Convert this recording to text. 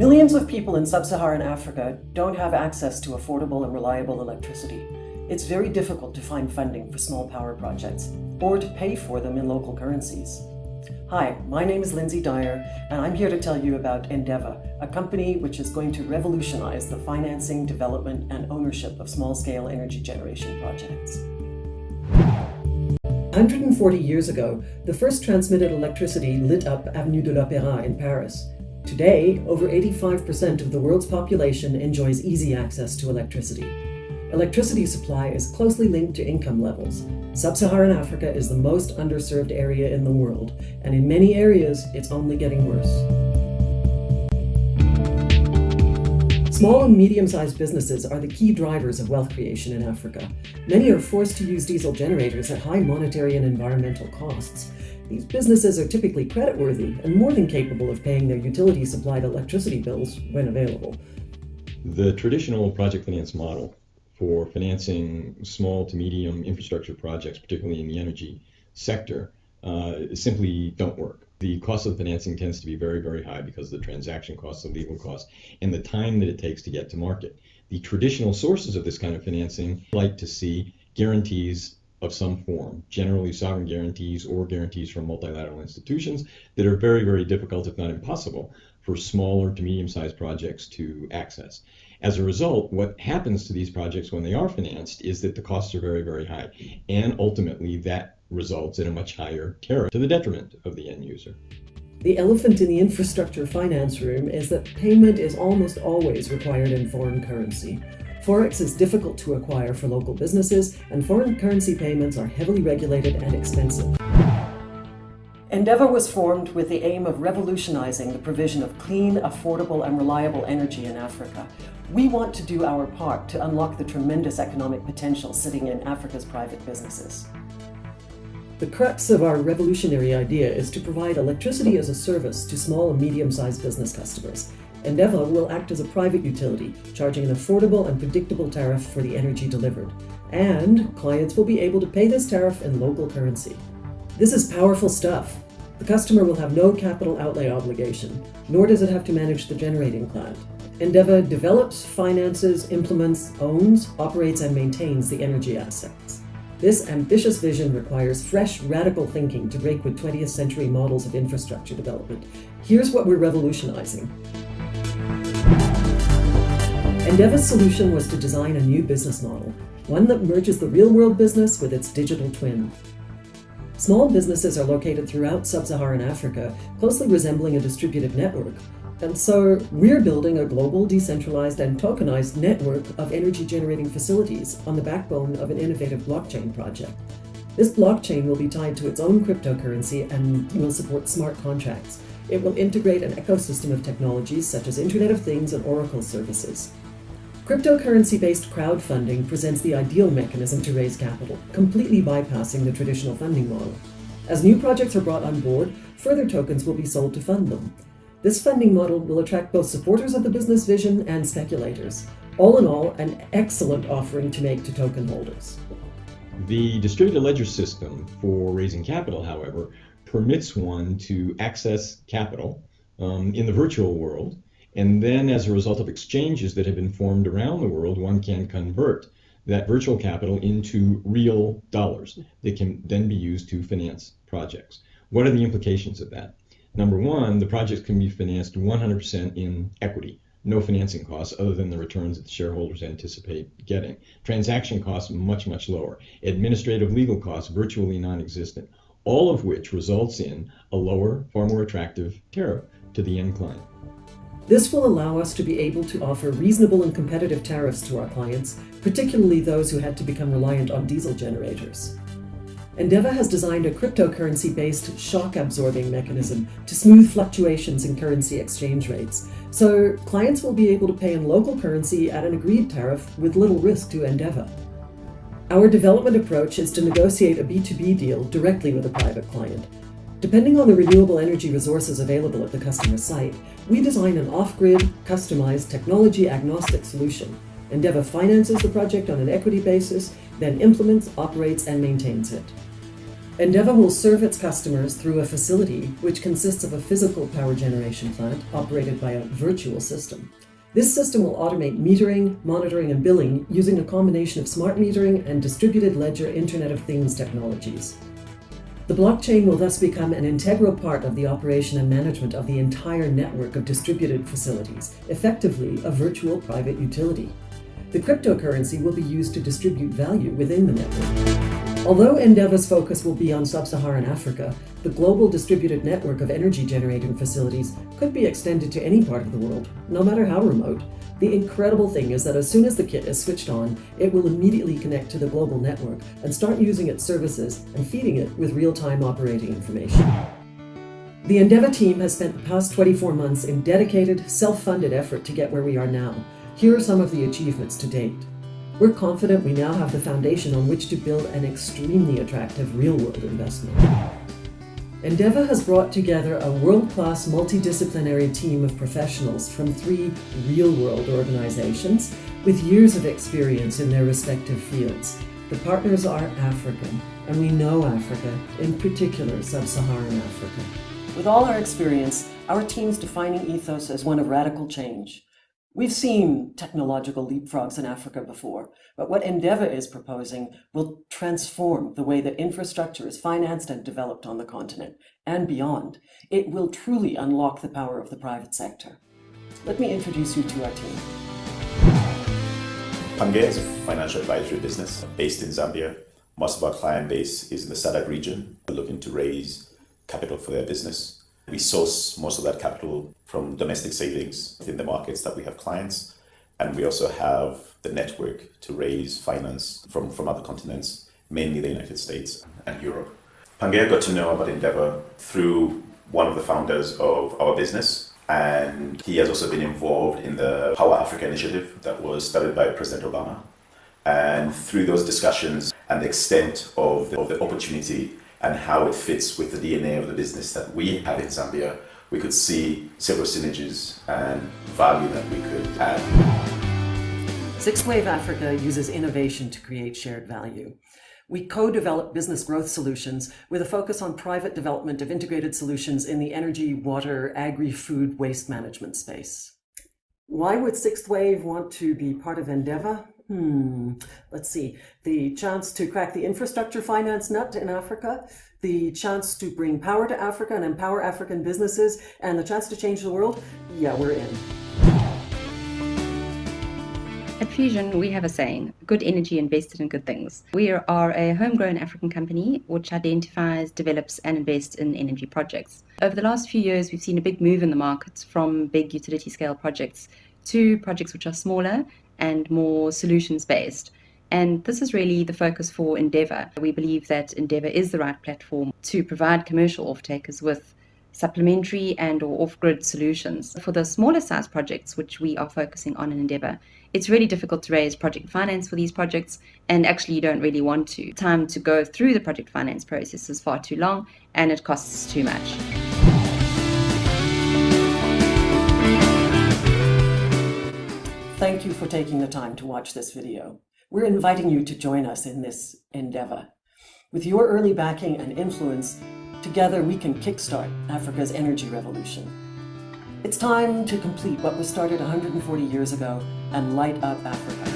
Millions of people in sub-Saharan Africa don't have access to affordable and reliable electricity. It's very difficult to find funding for small power projects or to pay for them in local currencies. Hi, my name is Lindsay Dyer, and I'm here to tell you about ENDEVA, a company which is going to revolutionize the financing, development, and ownership of small-scale energy generation projects. 140 years ago, the first transmitted electricity lit up Avenue de l'Opéra in Paris. Today, over 85% of the world's population enjoys easy access to electricity. Electricity supply is closely linked to income levels. Sub-Saharan Africa is the most underserved area in the world, and in many areas, it's only getting worse. Small and medium-sized businesses are the key drivers of wealth creation in Africa. Many are forced to use diesel generators at high monetary and environmental costs. These businesses are typically creditworthy and more than capable of paying their utility-supplied electricity bills when available. The traditional project finance model for financing small to medium infrastructure projects, particularly in the energy sector, simply don't work. The cost of financing tends to be very, very high because of the transaction costs, the legal costs, and the time that it takes to get to market. The traditional sources of this kind of financing like to see guarantees of some form, generally sovereign guarantees or guarantees from multilateral institutions that are very, very difficult, if not impossible, for smaller to medium-sized projects to access. As a result, what happens to these projects when they are financed is that the costs are very, very high, and ultimately that results in a much higher tariff to the detriment of the end user. The elephant in the infrastructure finance room is that payment is almost always required in foreign currency. Forex is difficult to acquire for local businesses, and foreign currency payments are heavily regulated and expensive. ENDEVA was formed with the aim of revolutionizing the provision of clean, affordable, and reliable energy in Africa. We want to do our part to unlock the tremendous economic potential sitting in Africa's private businesses. The crux of our revolutionary idea is to provide electricity as a service to small and medium-sized business customers. ENDEVA will act as a private utility, charging an affordable and predictable tariff for the energy delivered. And clients will be able to pay this tariff in local currency. This is powerful stuff. The customer will have no capital outlay obligation, nor does it have to manage the generating plant. ENDEVA develops, finances, implements, owns, operates, and maintains the energy assets. This ambitious vision requires fresh, radical thinking to break with 20th century models of infrastructure development. Here's what we're revolutionizing. ENDEVA's solution was to design a new business model, one that merges the real-world business with its digital twin. Small businesses are located throughout sub-Saharan Africa, closely resembling a distributed network. And so we're building a global, decentralized, and tokenized network of energy-generating facilities on the backbone of an innovative blockchain project. This blockchain will be tied to its own cryptocurrency and will support smart contracts. It will integrate an ecosystem of technologies such as Internet of Things and Oracle services. Cryptocurrency-based crowdfunding presents the ideal mechanism to raise capital, completely bypassing the traditional funding model. As new projects are brought on board, further tokens will be sold to fund them. This funding model will attract both supporters of the business vision and speculators. All in all, an excellent offering to make to token holders. The distributed ledger system for raising capital, however, permits one to access capital in the virtual world, and then as a result of exchanges that have been formed around the world, one can convert that virtual capital into real dollars that can then be used to finance projects. What are the implications of that? Number one, the projects can be financed 100% in equity, no financing costs other than the returns that the shareholders anticipate getting. Transaction costs much, much lower. Administrative legal costs virtually non-existent, all of which results in a lower, far more attractive tariff to the end client. This will allow us to be able to offer reasonable and competitive tariffs to our clients, particularly those who had to become reliant on diesel generators. ENDEVA has designed a cryptocurrency-based shock-absorbing mechanism to smooth fluctuations in currency exchange rates, so clients will be able to pay in local currency at an agreed tariff with little risk to ENDEVA. Our development approach is to negotiate a B2B deal directly with a private client. Depending on the renewable energy resources available at the customer site, we design an off-grid, customized, technology-agnostic solution. ENDEVA finances the project on an equity basis, then implements, operates, and maintains it. ENDEVA will serve its customers through a facility which consists of a physical power generation plant operated by a virtual system. This system will automate metering, monitoring, and billing using a combination of smart metering and distributed ledger Internet of Things technologies. The blockchain will thus become an integral part of the operation and management of the entire network of distributed facilities, effectively a virtual private utility. The cryptocurrency will be used to distribute value within the network. Although ENDEVA's focus will be on sub-Saharan Africa, the global distributed network of energy generating facilities could be extended to any part of the world, no matter how remote. The incredible thing is that as soon as the kit is switched on, it will immediately connect to the global network and start using its services and feeding it with real-time operating information. The ENDEVA team has spent the past 24 months in dedicated, self-funded effort to get where we are now. Here are some of the achievements to date. We're confident we now have the foundation on which to build an extremely attractive real-world investment. ENDEVA has brought together a world-class multidisciplinary team of professionals from 3 real-world organizations with years of experience in their respective fields. The partners are African, and we know Africa, in particular sub-Saharan Africa. With all our experience, our team's defining ethos is one of radical change. We've seen technological leapfrogs in Africa before, but what ENDEVA is proposing will transform the way that infrastructure is financed and developed on the continent and beyond. It will truly unlock the power of the private sector. Let me introduce you to our team. Pangaea is a financial advisory business based in Zambia. Most of our client base is in the SADC region, looking to raise capital for their business. We source most of that capital from domestic savings within the markets that we have clients. And we also have the network to raise finance from other continents, mainly the United States and Europe. Pangaea got to know about ENDEVA through one of the founders of our business. And he has also been involved in the Power Africa initiative that was started by President Obama. And through those discussions and the extent of the opportunity and how it fits with the DNA of the business that we have in Zambia, we could see several synergies and value that we could add. Sixth Wave Africa uses innovation to create shared value. We co-develop business growth solutions with a focus on private development of integrated solutions in the energy, water, agri-food, waste management space. Why would Sixth Wave want to be part of ENDEVA? Let's see. The chance to crack the infrastructure finance nut in Africa, the chance to bring power to Africa and empower African businesses, and the chance to change the world? Yeah, we're in. At Fusion, we have a saying, good energy invested in good things. We are a homegrown African company which identifies, develops and invests in energy projects. Over the last few years, we've seen a big move in the markets from big utility scale projects to projects which are smaller and more solutions-based. And this is really the focus for ENDEVA. We believe that ENDEVA is the right platform to provide commercial off-takers with supplementary and or off-grid solutions. For the smaller size projects, which we are focusing on in ENDEVA, it's really difficult to raise project finance for these projects, and actually you don't really want to. Time to go through the project finance process is far too long and it costs too much. Thank you for taking the time to watch this video. We're inviting you to join us in this ENDEVA. With your early backing and influence, together we can kickstart Africa's energy revolution. It's time to complete what was started 140 years ago and light up Africa.